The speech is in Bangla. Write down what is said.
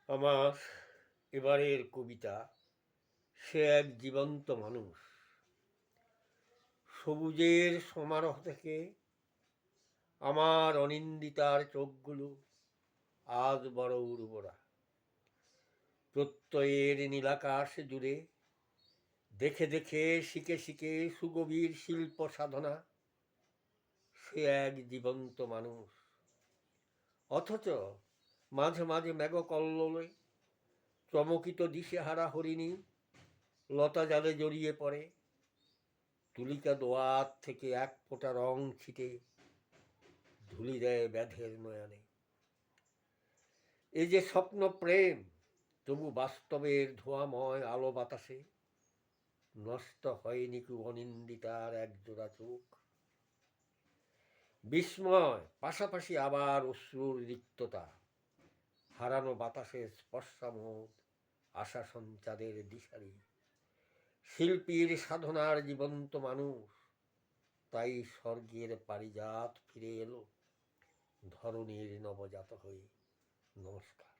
আমার এবারের কবিতা সে এক জীবন্ত মানুষ। সবুজের সমারোহ থেকে আমার অনিন্দিতার চোখগুলো আজ বড় উর্বরা। প্রত্যয়ের নীলাকাশ জুড়ে দেখে দেখে শিখে শিখে সুগভীর শিল্প সাধনা। সে এক জীবন্ত মানুষ। অথচ মাঝে মাঝে মেঘকল্লোলে চমকিত দিশেহারা হরিণী লতা জালে জড়িয়ে পড়ে। তুলিকা দোয়াত থেকে এক ফোঁটা রং ছিটে ধুলি দেয় ব্যাধের নয়নে। এই যে স্বপ্ন প্রেম, তবু বাস্তবের ধোঁয়াময় আলো বাতাসে নষ্ট হয়নি কু অনিন্দিতার একজোড়া চোখ। বিস্ময় পাশাপাশি আবার অশ্রুর রিক্ততা, হারানো বাতাসের স্পর্শামোদ, আশা সঞ্চারের দিশারি। শিল্পীর সাধনার জীবন্ত মানুষ, তাই স্বর্গের পারিজাত ফিরে এলো ধরণীর নবজাত হয়ে। নমস্কার।